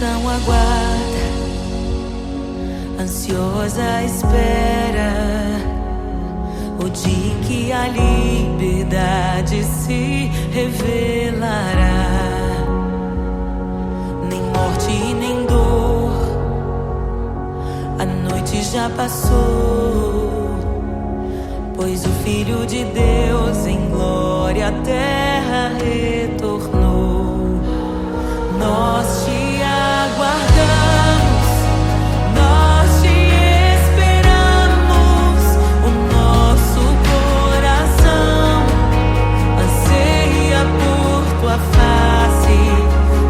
criação aguarda, ansiosa espera o dia em que a liberdade se revelará. Nem morte e nem dor, a noite já passou, pois o Filho de Deus em glória à terra retornou. Nós te aguardamos, nós te esperamos. O nosso coração anseia por tua face,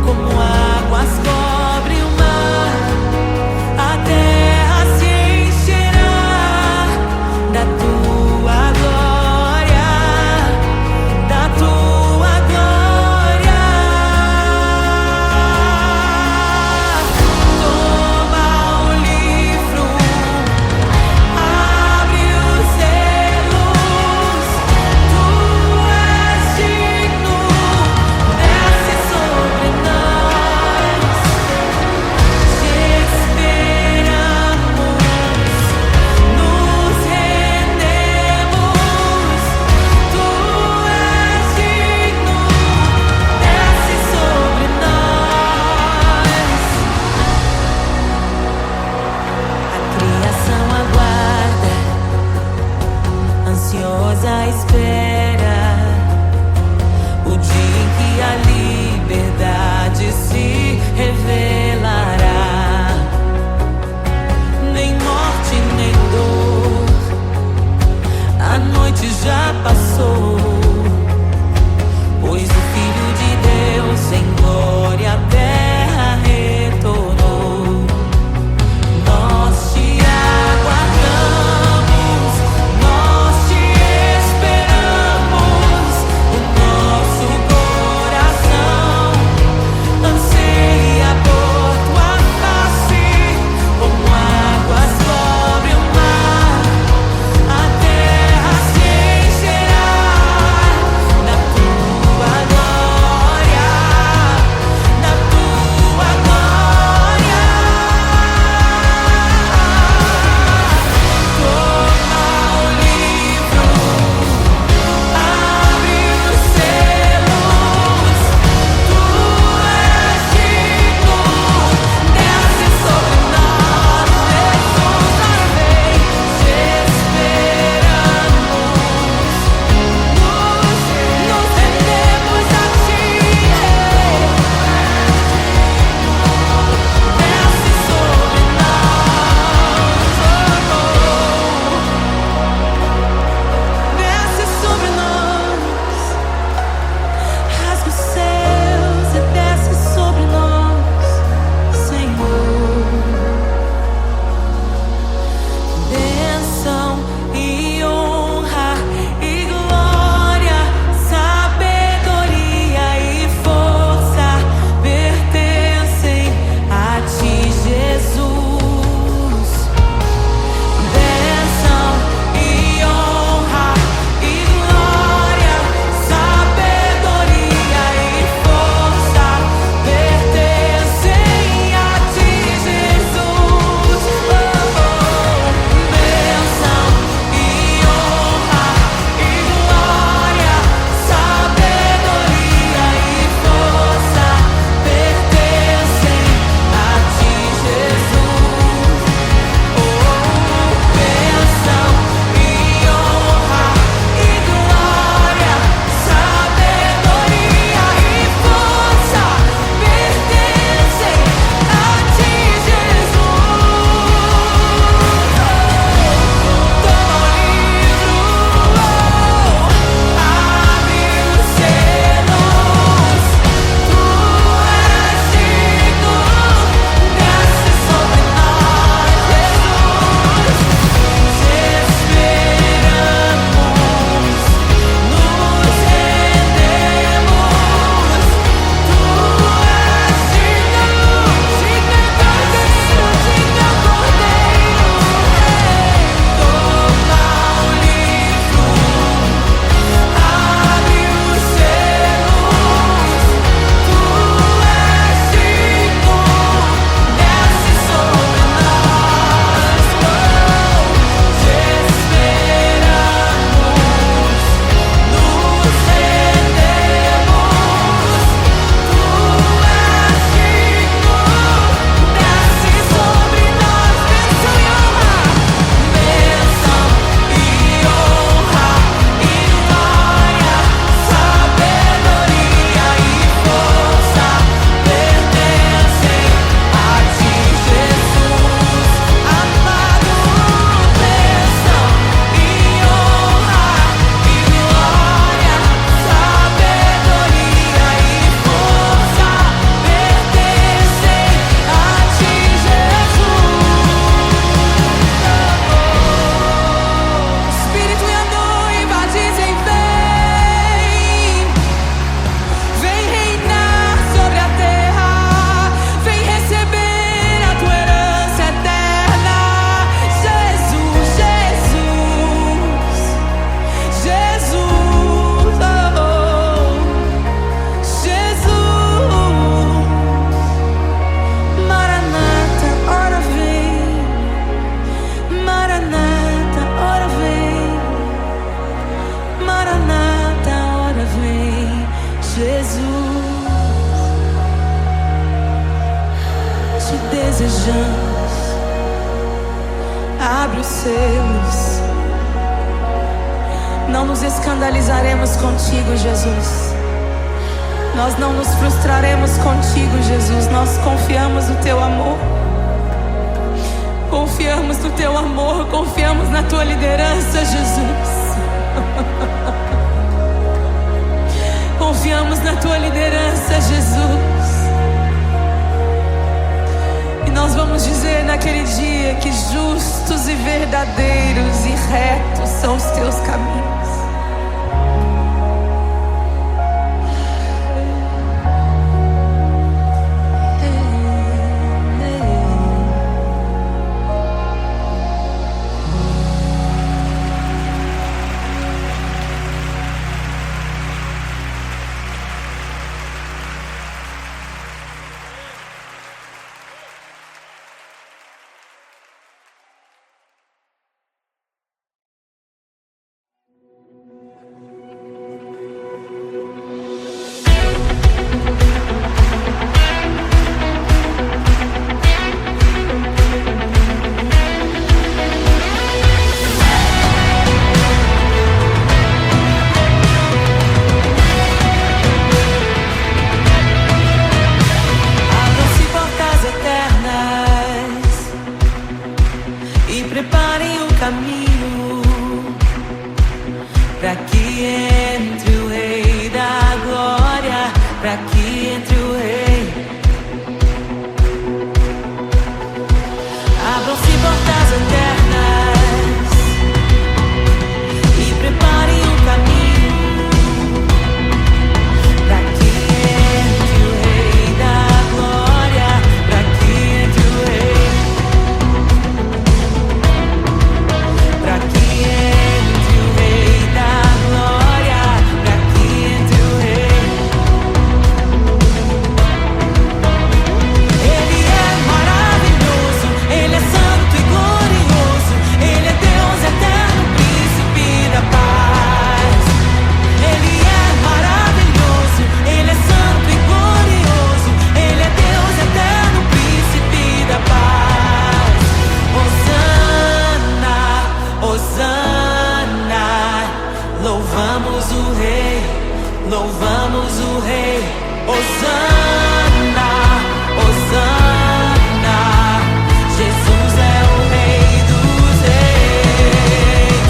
como águas cobrem o mar. A terra se encherá da tua glória, da tua glória. Toma o livro, abre os selos. Tu és digno, desce sobre nós. Te esperamos, nos rendemos. Tu és digno, desce sobre nós. A criação aguarda, ansiosa espera o dia em que a liberdade se revelará. Nem morte, nem dor, a noite já passou, pois o Filho de Deus em glória à terra retornou. Nós te aguardamos, nós te esperamos. O nosso coração anseia por tua face, como águas cobrem o mar. A terra se encherá os seus. Não nos escandalizaremos contigo, Jesus. Nós não nos frustraremos contigo, Jesus. Nós confiamos no teu amor. Confiamos no teu amor, confiamos na tua liderança, Jesus. Confiamos na tua liderança, Jesus. E nós vamos dizer naquele dia que justos e verdadeiros e retos são os teus caminhos. Para que entre o Rei da Glória, para que entre o Rei. Abram-se portas eternas e preparem o caminho, para que entre o Rei da Glória, para que entre o Rei, para que entre o Rei da Glória, para que entre o Rei. Ele é maravilhoso, Ele é santo e glorioso, Ele é Deus eterno, príncipe da paz. Ele é maravilhoso, Ele é santo e glorioso, Ele é Deus eterno, príncipe da paz. Hosana, Hosana, louvamos o Rei, louvamos o Rei. Hosana, Hosana, Jesus é o Rei dos Reis.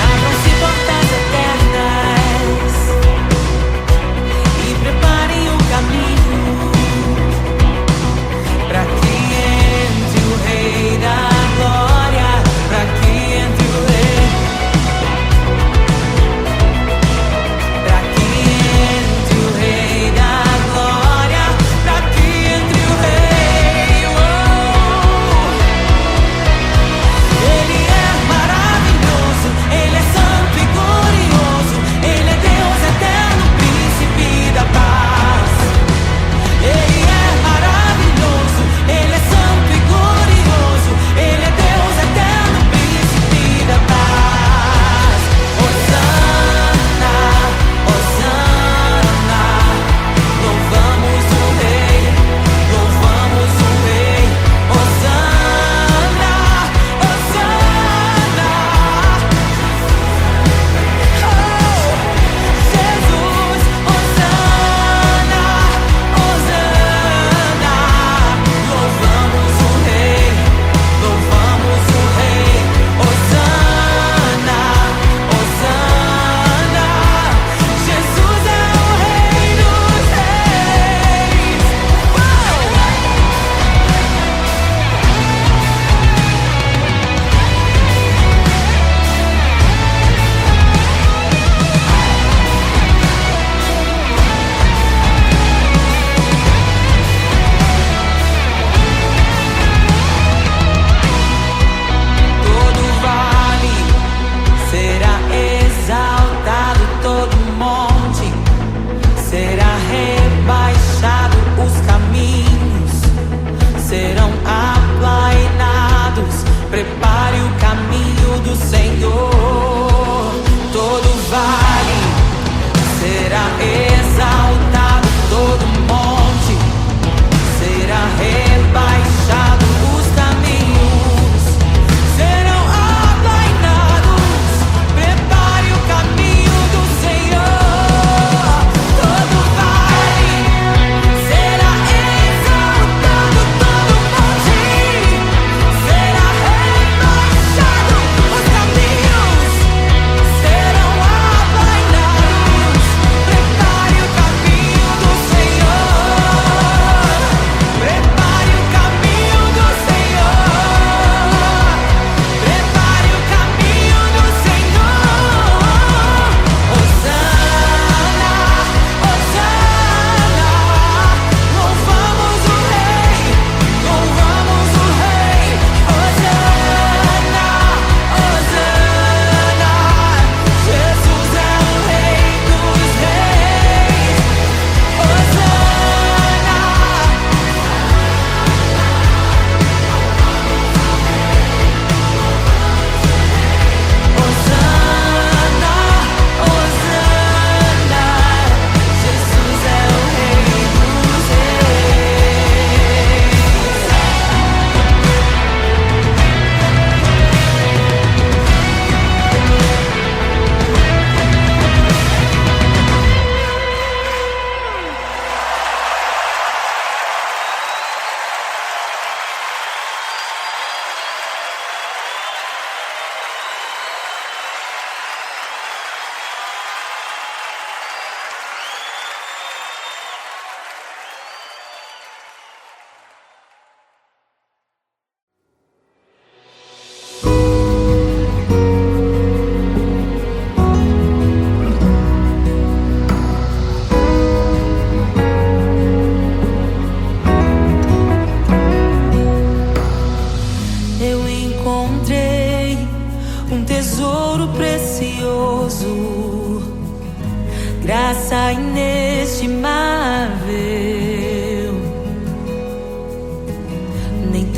Abram-se portas eternas e preparem o caminho, para que entre o Rei da Glória,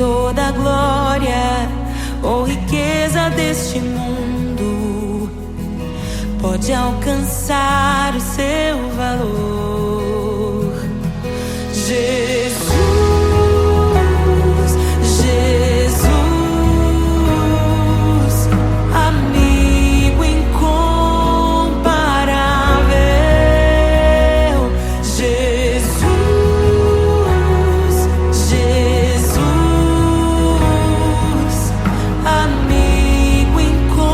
toda a glória ou riqueza deste mundo pode alcançar o seu valor. Jesus, Jesus, amigo incomparável. Jesus, Jesus, amigo incomparável.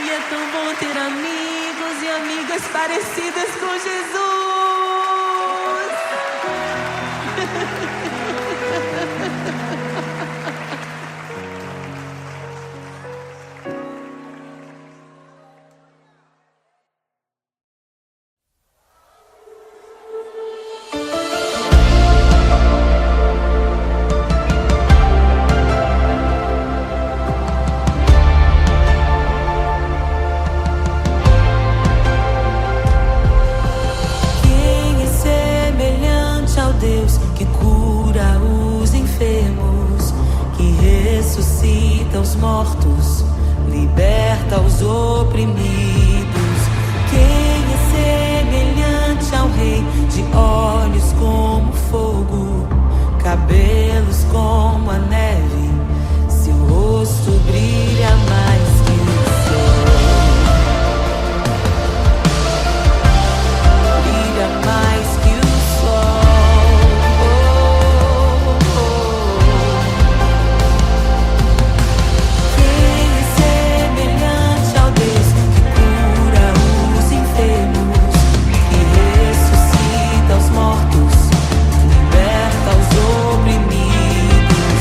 E é tão bom ter amigos e amigas parecidas com Jesus. Deus que cura os enfermos, que ressuscita os mortos, liberta os oprimidos. Quem é semelhante ao Rei, de olhos como fogo, cabelos como a neve, seu rosto brilha mais que o sol, brilha mais que o sol. Mortos, liberta os oprimidos.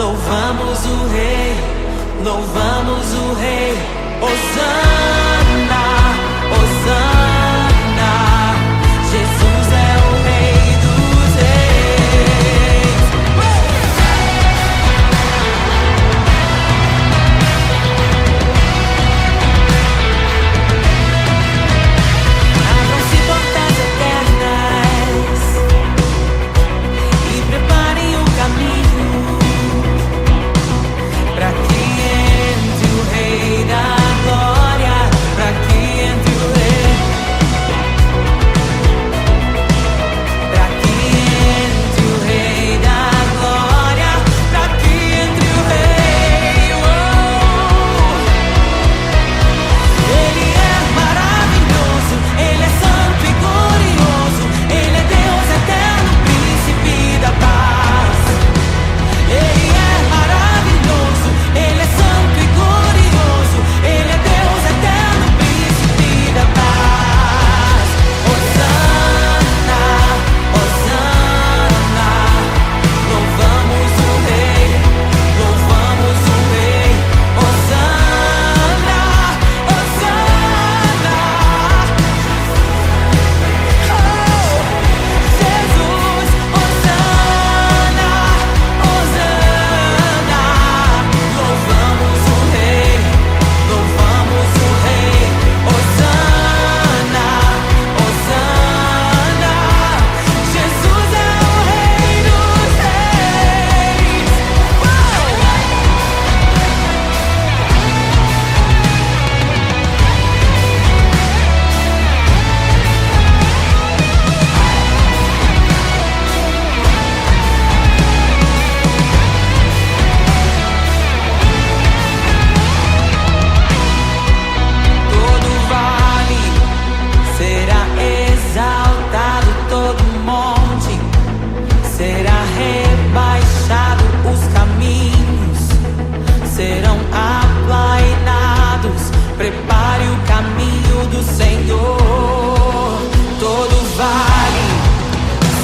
louvamos o Rei, louvamos o Rei. Hosana, Hosana, Jesus é o Rei dos Reis. Abram-se portas eternas e preparem o caminho para que entre o Rei da Glória, para que entre o Rei, para que entre o Rei da Glória, para que entre o Rei. Ele é maravilhoso, Ele é santo e glorioso, Ele é Deus eterno, príncipe da paz. Ele é maravilhoso, Ele é santo e glorioso, Ele é Deus eterno, príncipe da paz. Hosana, Hosana, louvamos o Rei, louvamos o Rei. Hosana, Hosana, Jesus, Hosana, Hosana, louvamos o Rei, louvamos o Rei. Hosana, Hosana, Jesus é o Rei dos Reis. Todo vale será exaltado, todo monte será rebaixado, os caminhos serão aplainados. Prepare o caminho do Senhor. Todo vale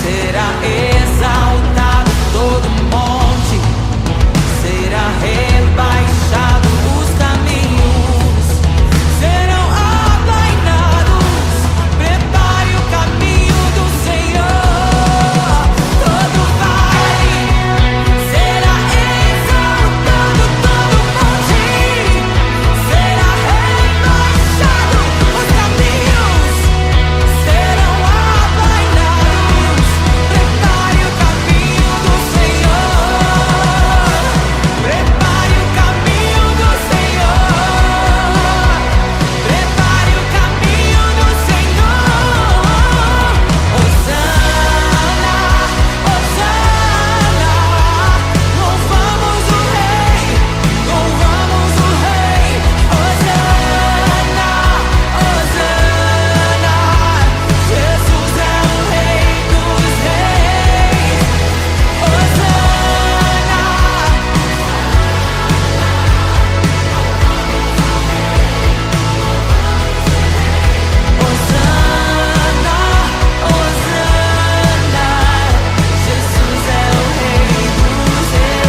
será exaltado, todo monte será rebaixado, os caminhos serão aplainados. Prepare o caminho do Senhor. Todo vale será exaltado, todo monte será rebaixado, os caminhos serão aplainados. Prepare o caminho do Senhor. Prepare o caminho do Senhor. Prepare o caminho do Senhor. Hosana, Hosana, louvamos o Rei, louvamos o Rei. Hosana, Hosana, Jesus é o Rei dos Reis. Hosana, Hosana, Hosana, Jesus é o Rei dos Reis.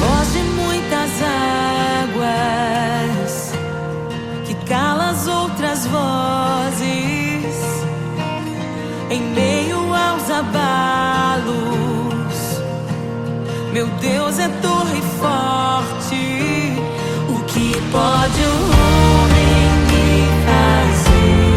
Voz de muitas águas que cala as outras vozes em meio aos abalos. Meu Deus é torre forte. O que pode o homem me fazer?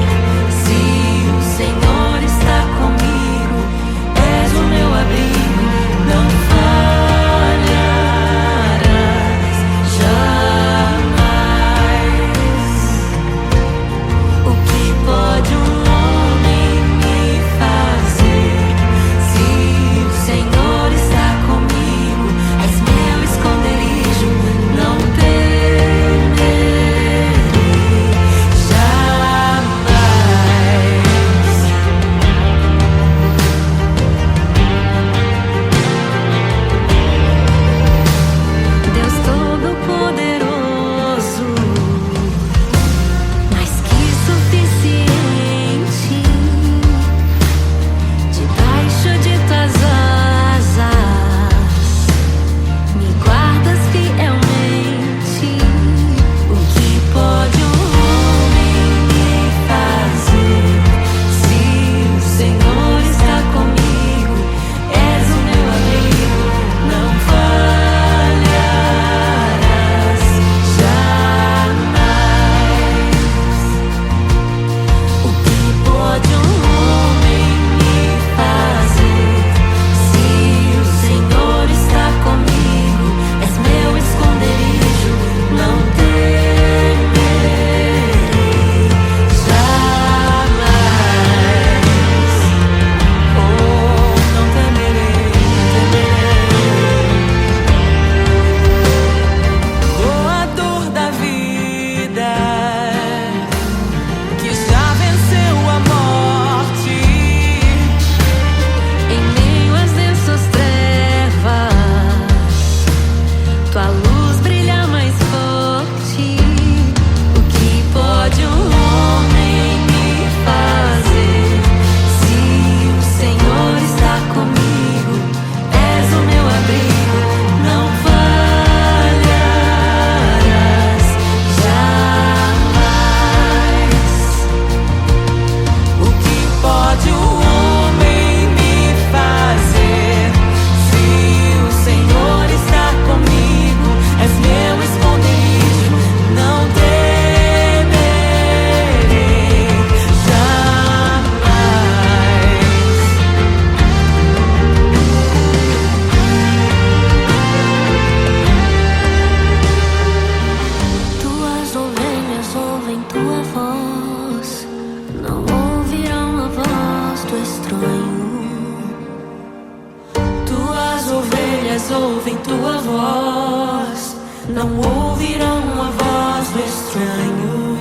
ouvem tua voz, não ouvirão a voz do estranho.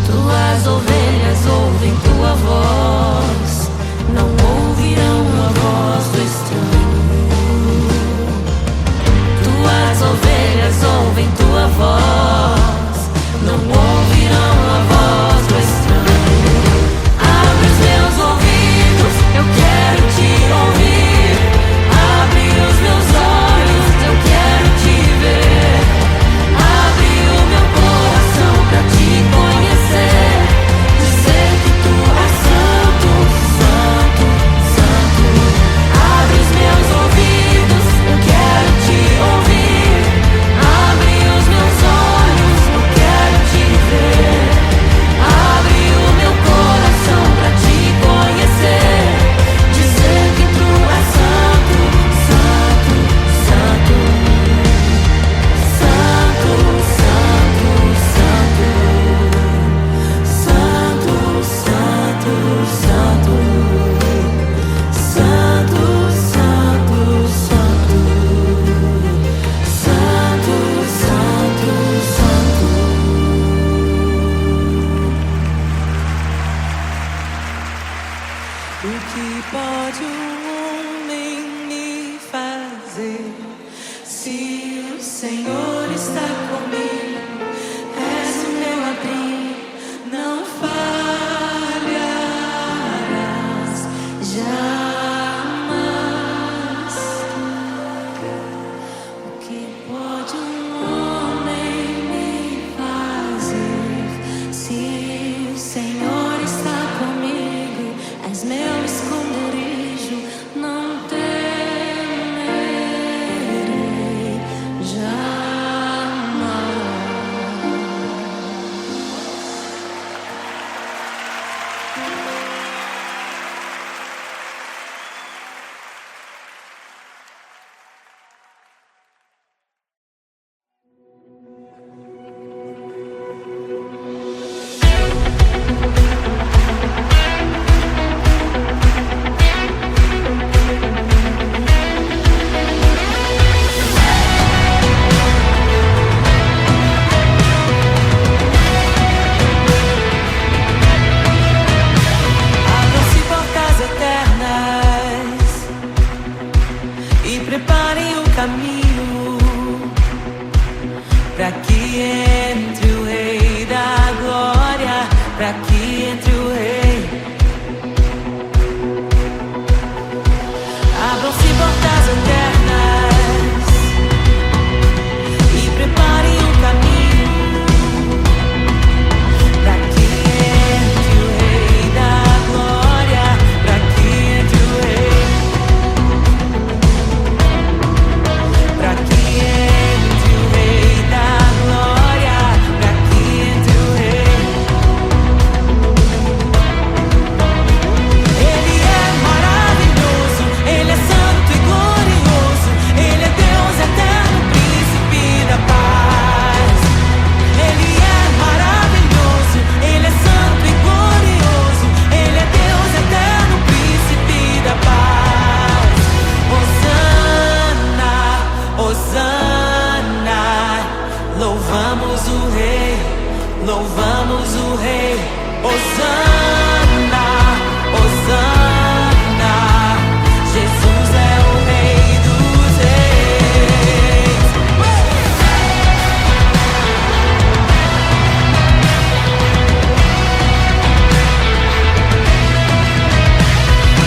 Tuas ovelhas ouvem tua voz, não ouvirão a voz do estranho. Tuas ovelhas ouvem tua voz, não ouvirão a voz do estranho. Abre os meus ouvidos, eu quero te ouvir. Abre os meus olhos, eu quero te ver. Abre o meu coração pra te conhecer. Dizer que tu és santo, santo, santo. Abre os meus ouvidos, eu quero te ouvir. Abre os meus olhos, eu quero te ver. Abre o meu coração pra te conhecer. Dizer que tu és santo, santo, santo. Santo, santo, santo. Santo, santo, santo. Santo, santo, santo. Santo, santo, santo. O que pode um homem me fazer se o Senhor está comigo? És o meu abrigo, não falharás jamais. O que pode um homem me fazer se o Senhor está comigo? És meu esconderijo, não temerei jamais. Abram-se portas eternas e preparem o caminho para que entre o Rei da Glória, para que entre o Rei. Abram-se portas eternas e preparem o caminho para que entre o Rei da Glória, para que entre o Rei. Para que entre o Rei da Glória, para que entre o Rei. Ele é maravilhoso, Ele é santo e glorioso. Ele é Deus eterno, príncipe da paz. Ele é maravilhoso, Ele é santo e glorioso. Ele é Deus eterno, príncipe da paz. Hosana, Hosana, louvamos o Rei, louvamos o Rei. Hosana, Hosana, Jesus é o Rei dos Reis.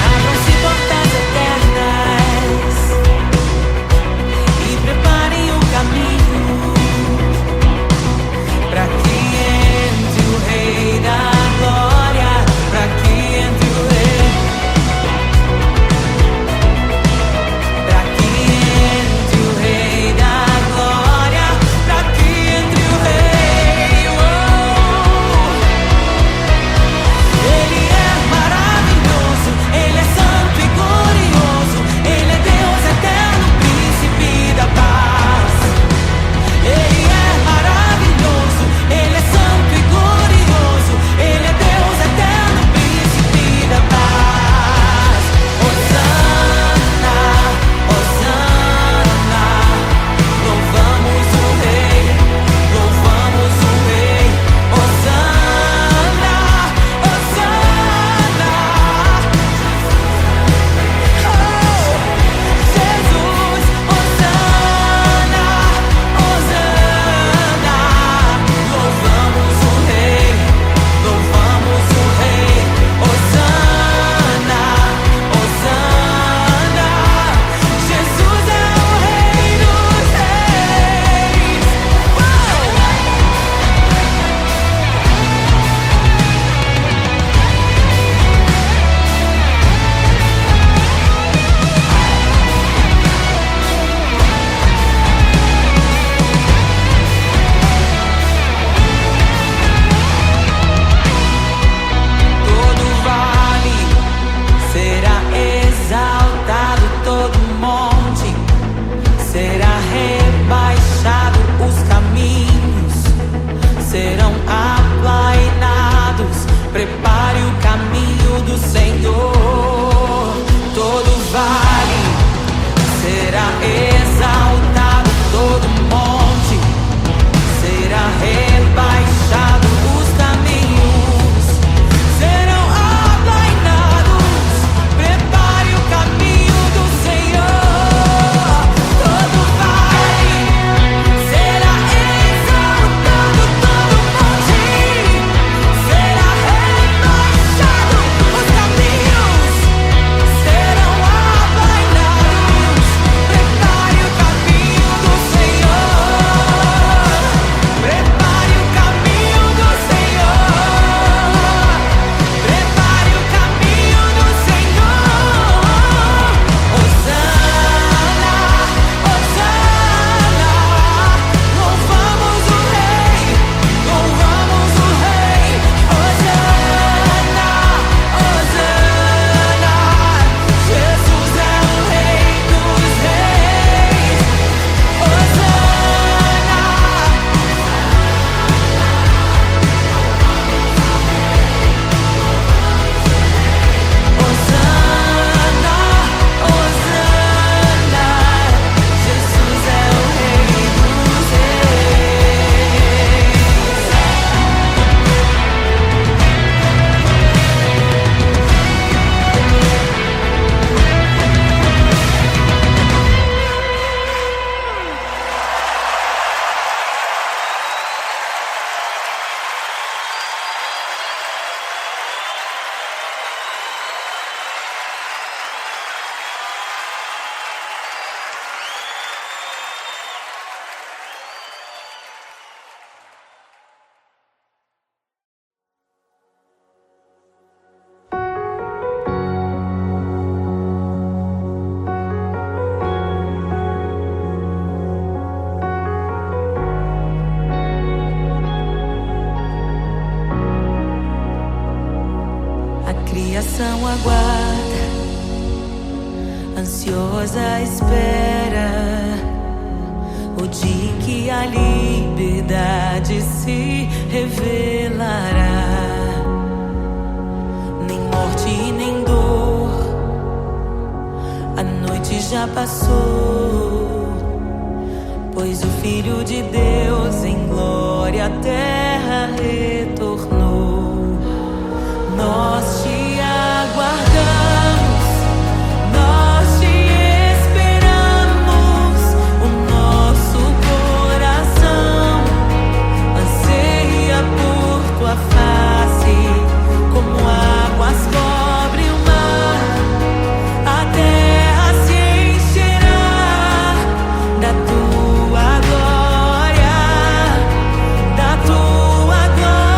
Abram-se portas eternas e preparem o caminho para que entre o Rei da Glória, criação aguarda, ansiosa espera o dia em que a liberdade se revelará. Nem morte e nem dor, a noite já passou, pois o Filho de Deus em glória à terra retornou. Nós te aguardamos, nós te esperamos. O nosso coração anseia por tua face, como águas cobrem o mar. A terra se encherá da tua glória, da tua glória.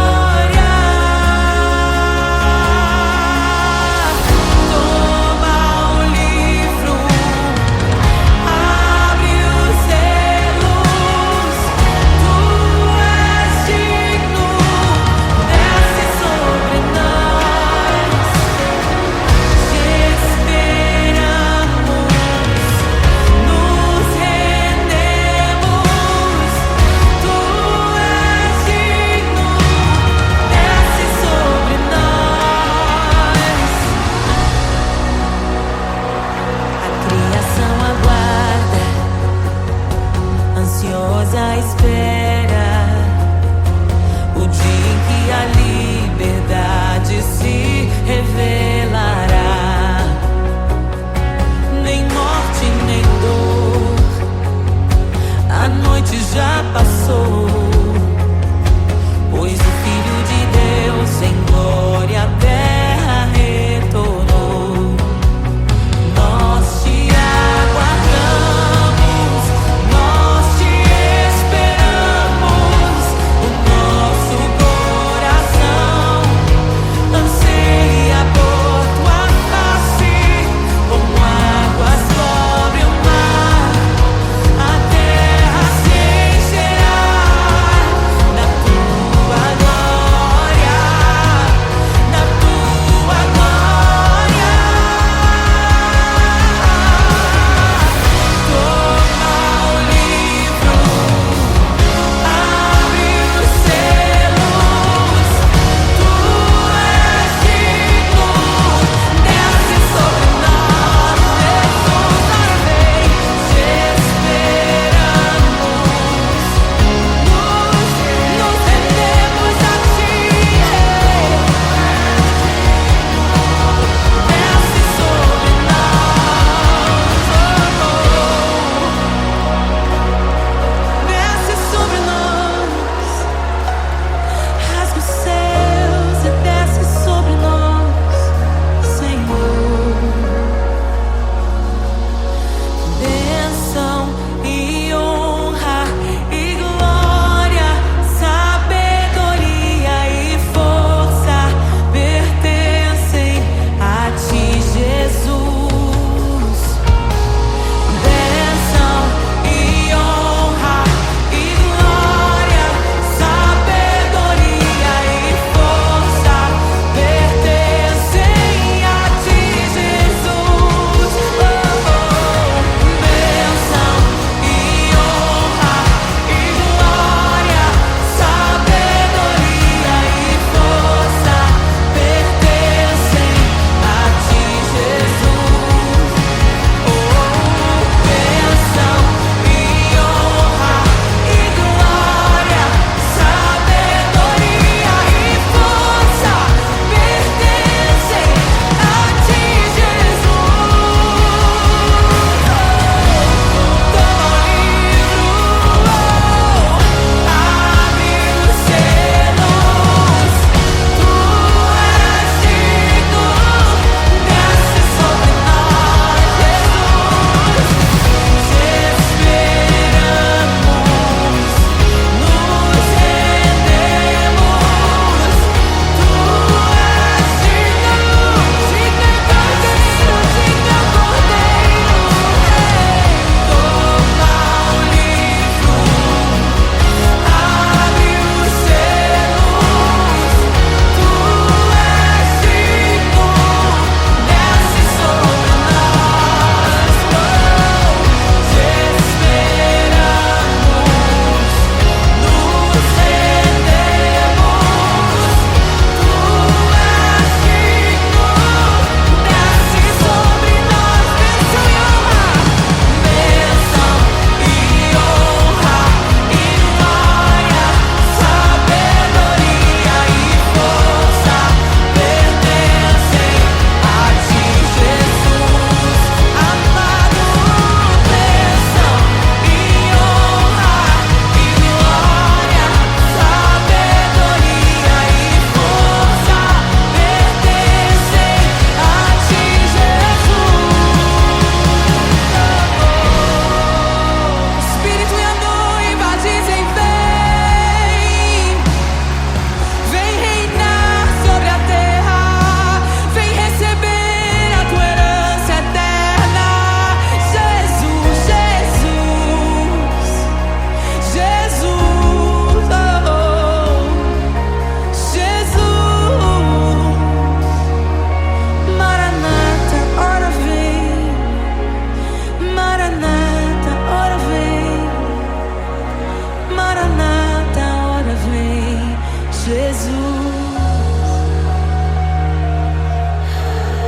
Jesus,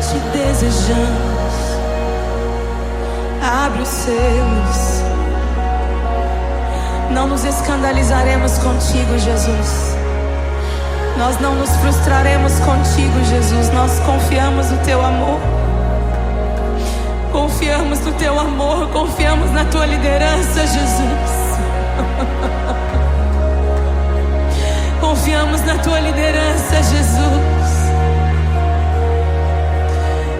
te desejamos. Abre os selos. Não nos escandalizaremos contigo, Jesus. Nós não nos frustraremos contigo, Jesus. Nós confiamos no teu amor. Confiamos no teu amor. Confiamos na tua liderança, Jesus. Confiamos na tua liderança, Jesus.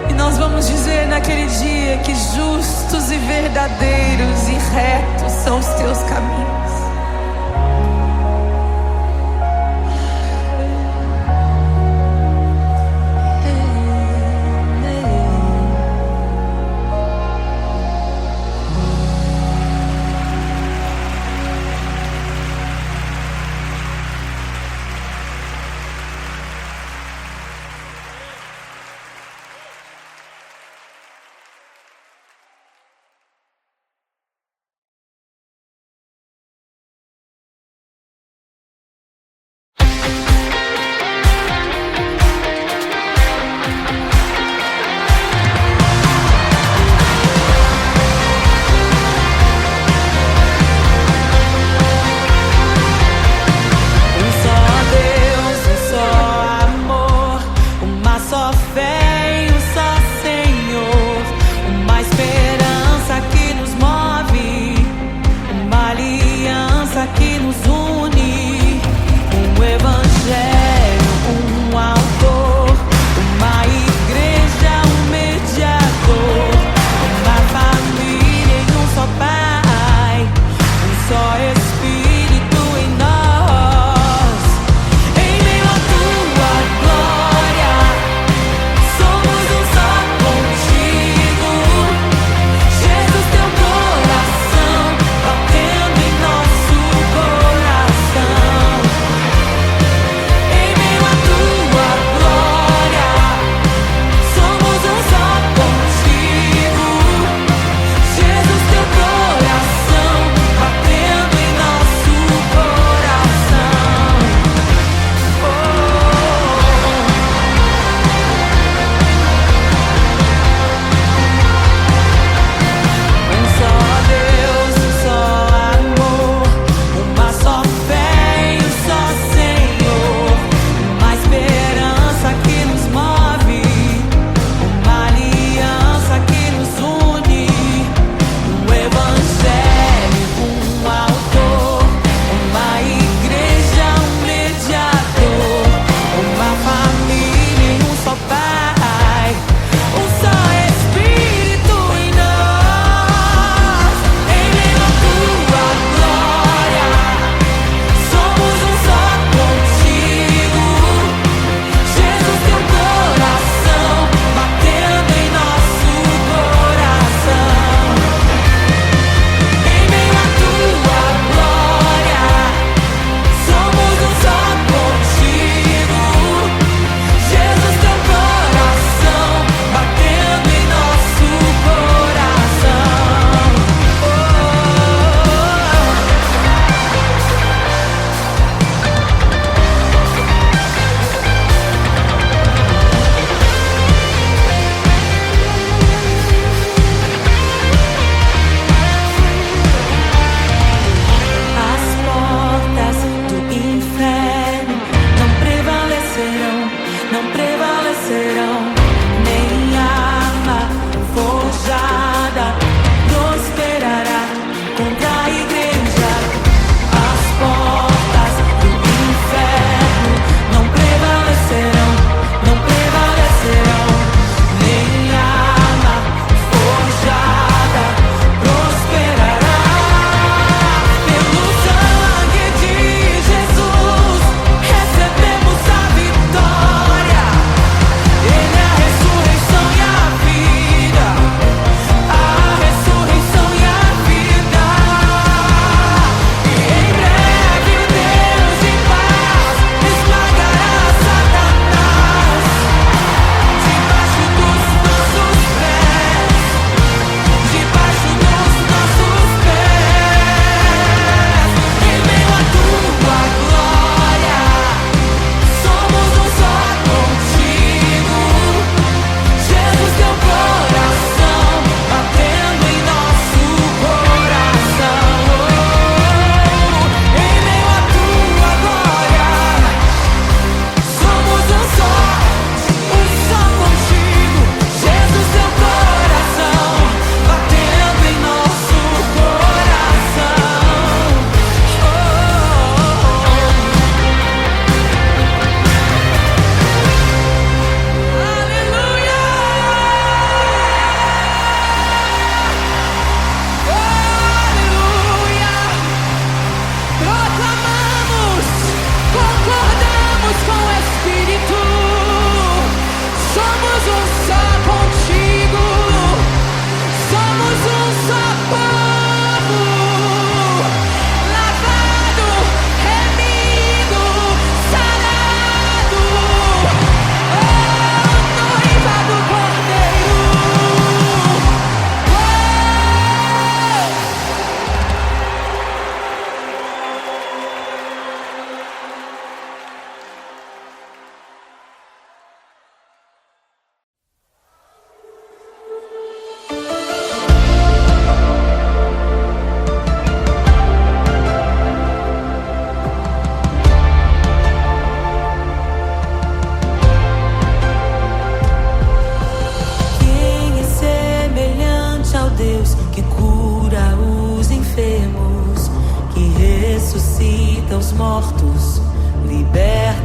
E nós vamos dizer naquele dia que justos e verdadeiros e retos são os teus caminhos.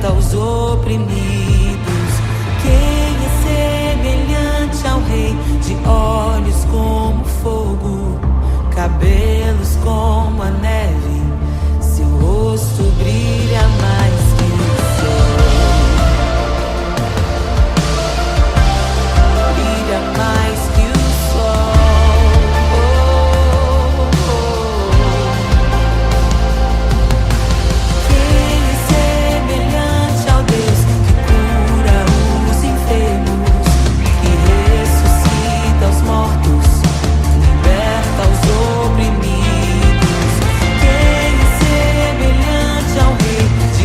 liberta os oprimidos. Quem é semelhante ao Rei, de olhos como fogo, cabelos como a neve, seu rosto brilha mais que o sol. Brilha mais que o sol. Quem é semelhante ao Deus que cura os enfermos, que ressuscita os mortos, liberta os oprimidos? Quem é semelhante ao Rei, de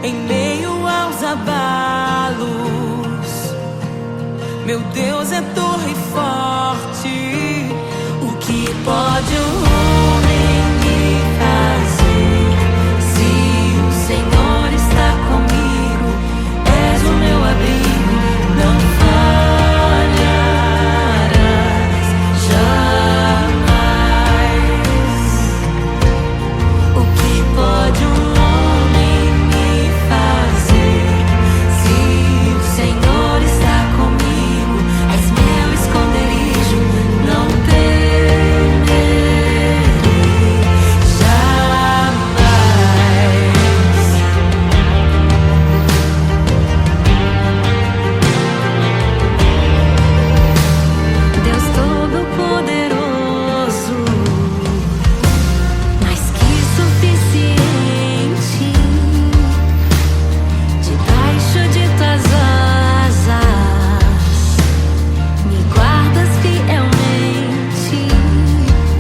em meio aos abalos. Meu Deus é torre forte. O que pode o homem me fazer? Se o Senhor está comigo, és o meu abrigo, não falharás jamais. O que pode um homem me fazer? Se o Senhor está comigo, és meu esconderijo, não temerei jamais. Deus Todo-Poderoso, mais que suficiente, debaixo de tuas asas me guardas fielmente.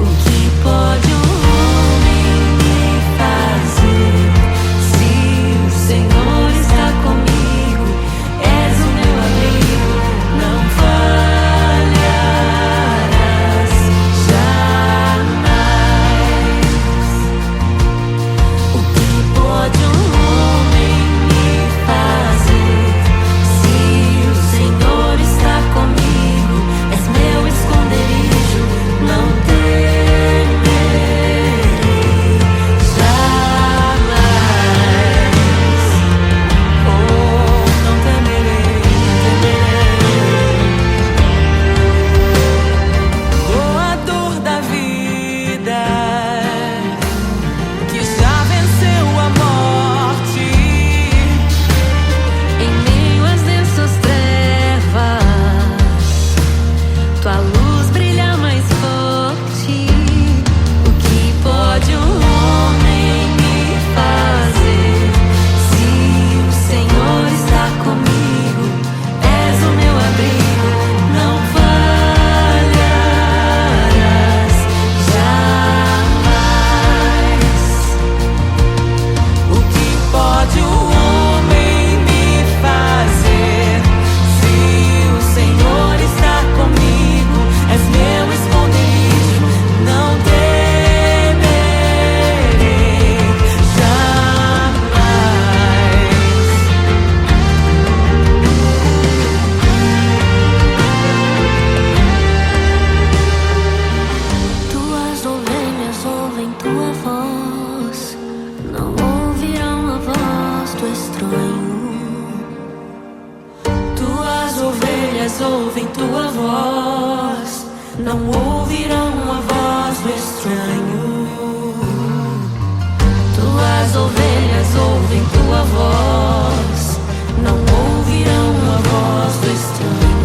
O que pode um homem me fazer? Se o Senhor está comigo, és o meu abrigo, não falharás jamais. O que pode um homem me fazer? Se o Senhor está comigo, és meu esconderijo, não temerei jamais. Oh, não temerei, doador da vida, que já venceu a morte, em meio às densas trevas, tua luz brilha mais forte. O que pode um homem me fazer? Se o Senhor está comigo, és o meu abrigo, não falharás jamais. O que pode o homem me fazer? Se o Senhor está comigo, és meu esconderijo, não temerei jamais. Tuas ovelhas ouvem tua voz, não ouvirão a voz do estranho. Tuas ovelhas ouvem tua voz, não ouvirão a voz do estranho. Tuas ovelhas ouvem tua voz, não ouvirão a voz do estranho.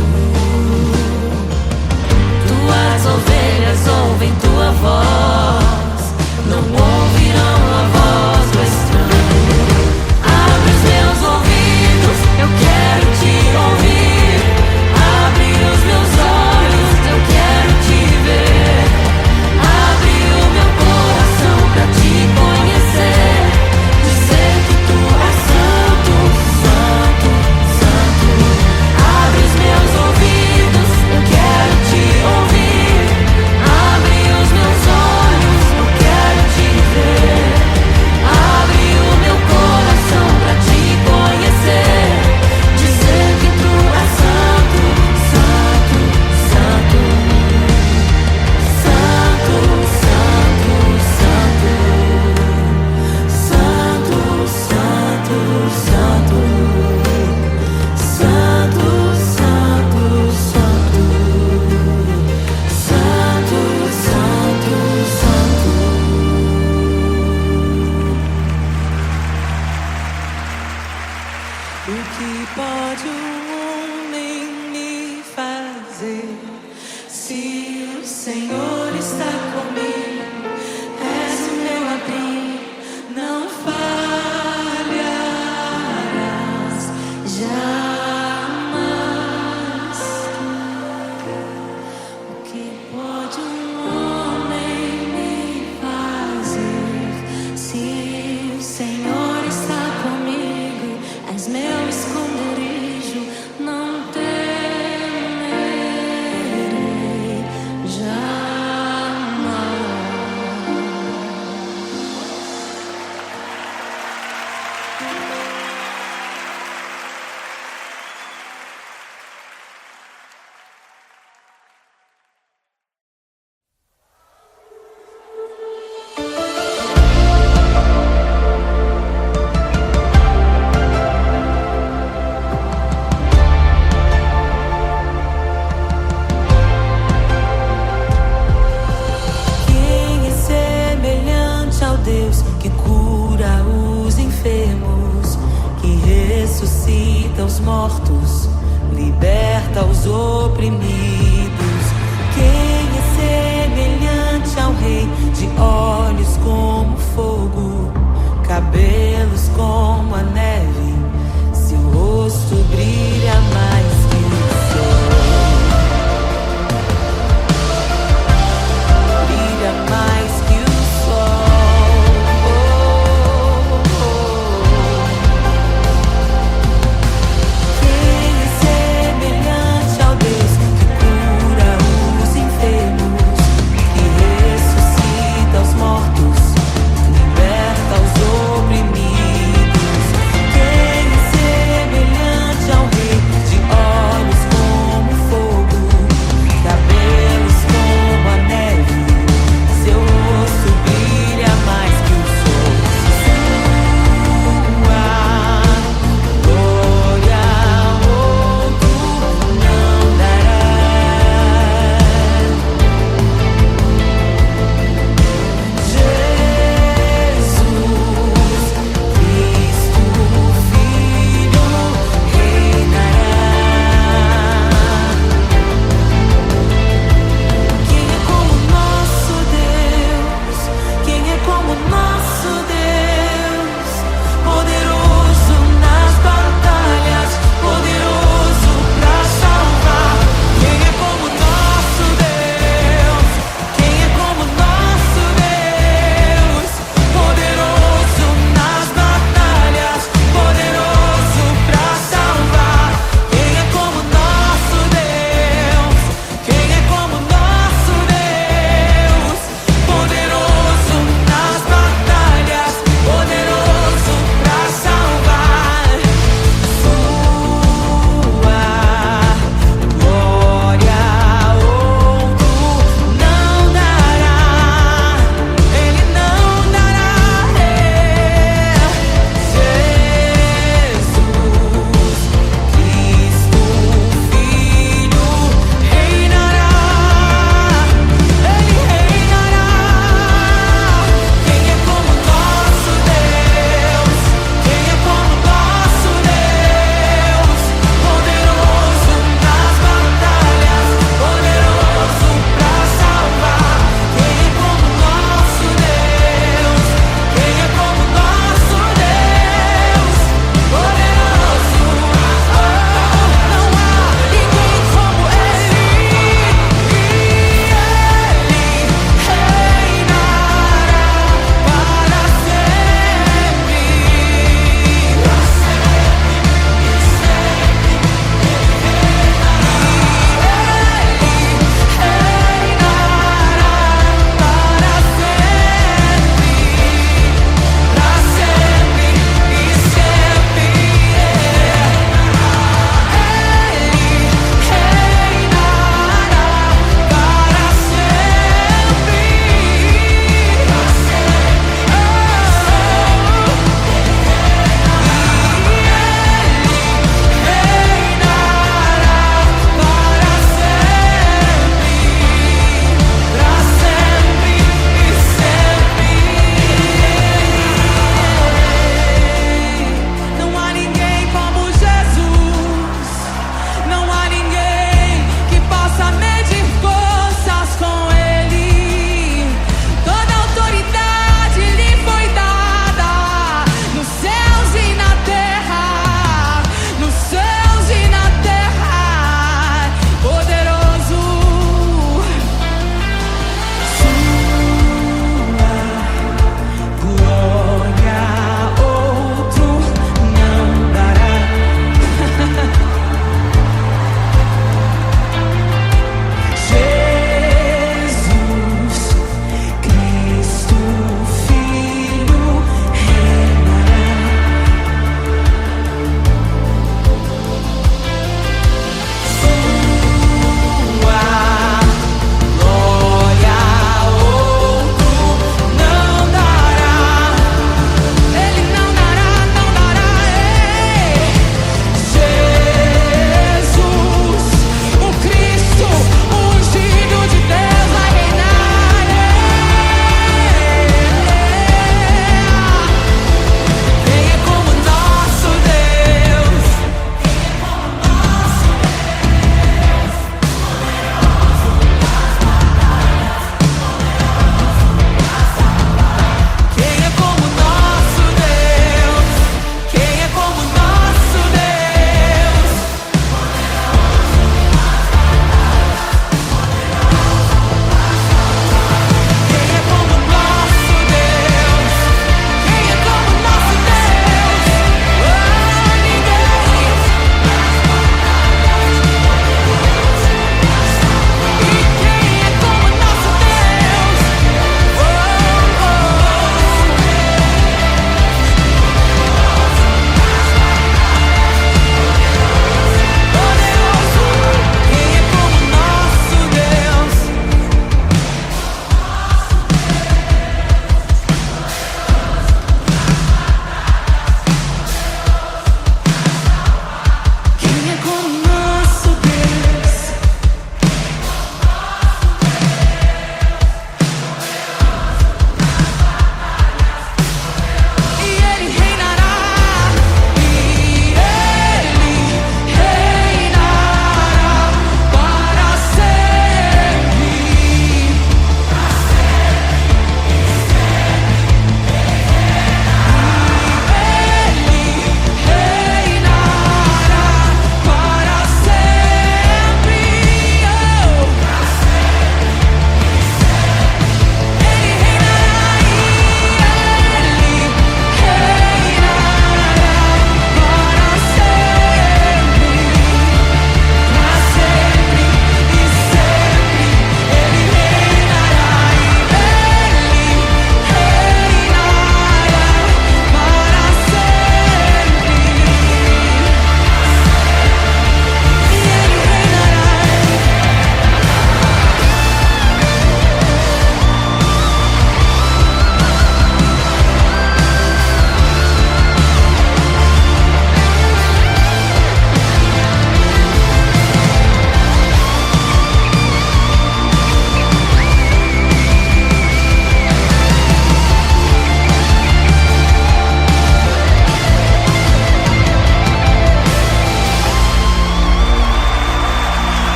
Tuas ovelhas ouvem tua voz, não ouvirão a voz do estranho. Abre os meus ouvidos, eu quero te ouvir. Abre os meus olhos, eu quero te ver. Abre o meu coração pra te conhecer, dizer que tua ação mortos, liberta os oprimidos. Quem é semelhante ao Rei, de olhos como fogo, cabelos como a neve, seu rosto brilha mais que o sol. Brilha mais que o sol. Quem é semelhante ao Deus que cura os enfermos, que ressuscita os mortos, liberta os oprimidos? Quem é semelhante ao Rei, de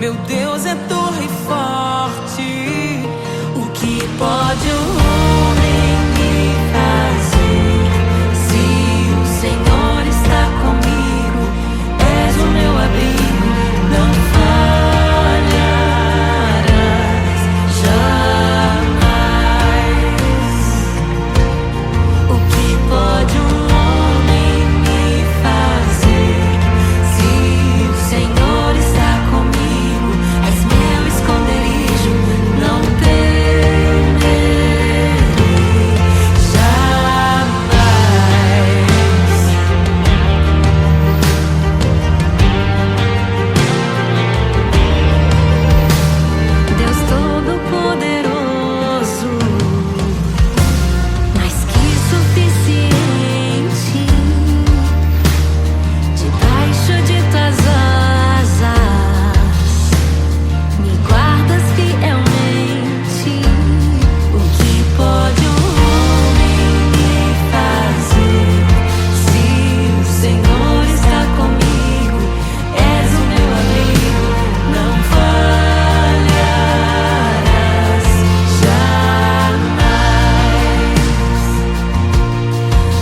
Meu Deus é torre forte. O que pode o homem me fazer? Se o Senhor está comigo, és o meu abrigo, não falharás jamais. O que pode um homem me fazer? Se o Senhor está comigo, és meu esconderijo, não temerei jamais. Deus Todo-Poderoso, mais que suficiente, debaixo de tuas asas me guardas fielmente. O que pode um homem me fazer? Se o Senhor está comigo, és o meu abrigo, não falharás jamais.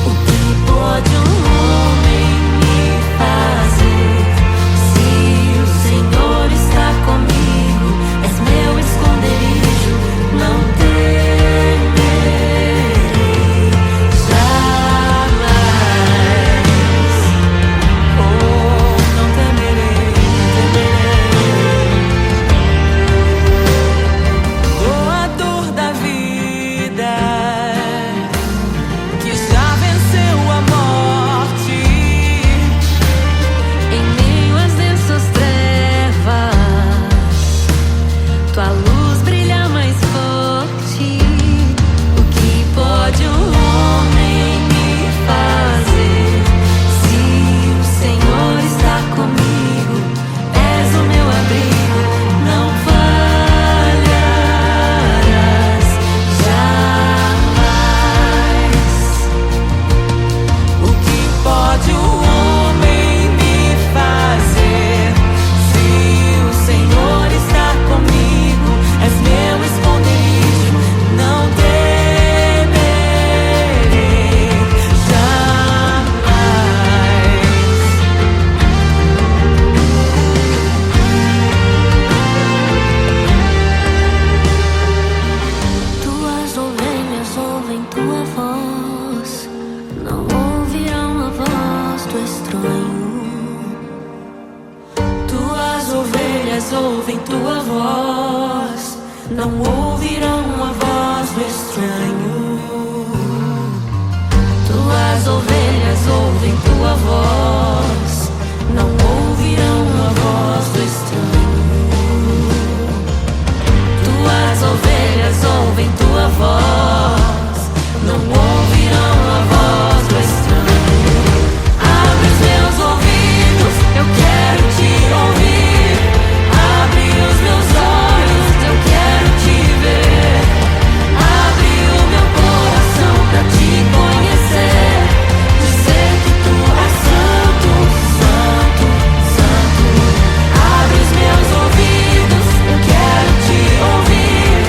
O que pode um homem me fazer? Se o Senhor está comigo, és meu esconderijo, não temerei jamais. Oh, não temerei, doador da vida, que já venceu a morte. Em meio às densas trevas, tua luz brilha mais forte. O que pode um homem me fazer? Se o Senhor está comigo, és o meu abrigo, não falharás jamais. O que pode o homem me fazer? Se o Senhor está comigo, és meu esconderijo, não temerei jamais. Tuas ovelhas ouvem tua voz, não ouvirão a voz do estranho. Tuas ovelhas ouvem tua voz, não ouvirão a voz do estranho. Tuas ovelhas ouvem tua voz, não ouvirão a voz do estranho. Tuas ovelhas ouvem tua voz, não ouvirão a voz do estranho. Abre os meus ouvidos, eu quero te ouvir. Abre os meus olhos, eu quero te ver. Abre o meu coração pra te conhecer. Dizer que tu és santo, santo, santo. Abre os meus ouvidos, eu quero te ouvir.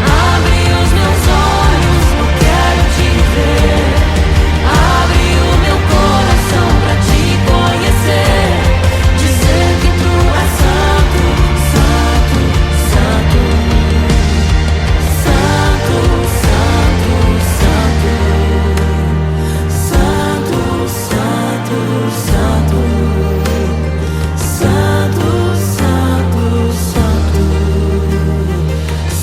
Abre os meus olhos, eu quero te ver. Abre o meu coração pra te conhecer. Dizer que tu és santo, santo, santo. Santo, santo, santo. Santo, santo, santo. Santo, santo, santo.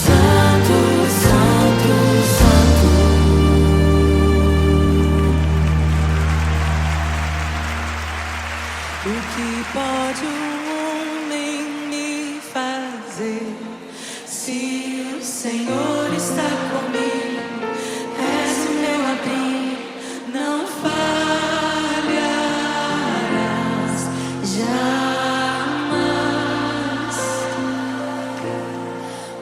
Santo, santo, santo. O que pode um homem me fazer? Se o Senhor está comigo, és o meu abrigo, não falharás jamais.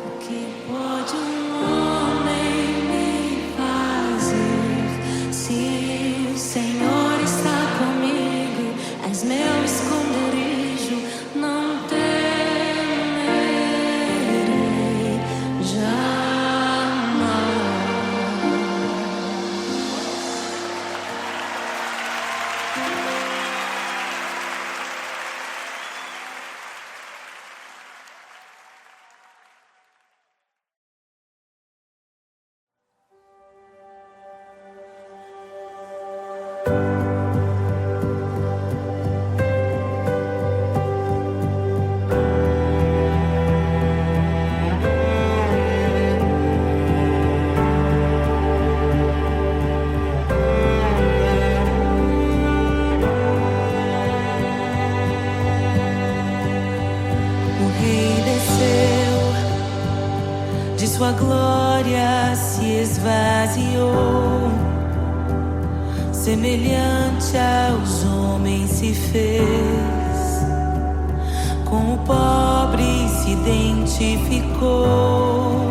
O que pode um homem me fazer? Se o Senhor está comigo, és meu esconderijo, não temerei glória se esvaziou, semelhante aos homens se fez, com o pobre se identificou.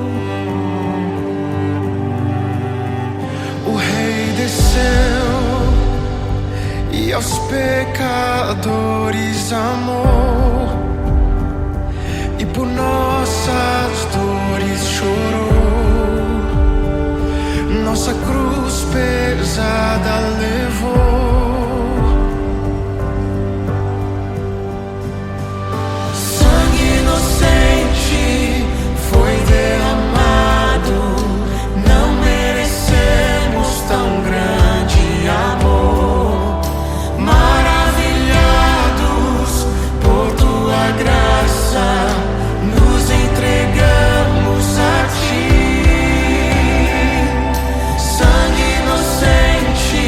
O Rei desceu e aos pecadores amou, e por nossas dores chorou, nossa cruz pesada levou. Sangue inocente foi derramado, não merecemos tão grande amor. Maravilhados por tua graça, nos entregamos a ti. Sangue inocente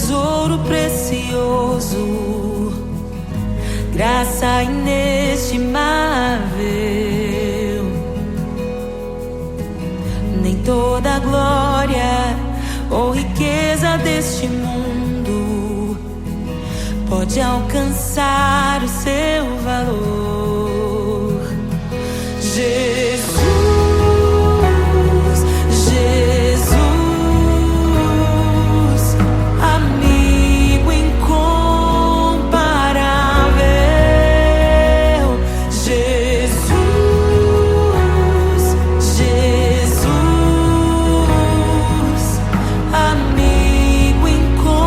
tesouro precioso, graça inestimável. Nem toda a glória ou riqueza deste mundo pode alcançar o seu valor. Jesus, Jesus, amigo incomparável. Jesus, Jesus, amigo incomparável.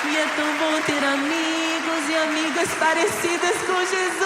E é tão bom ter amigos e amigas parecidas com Jesus.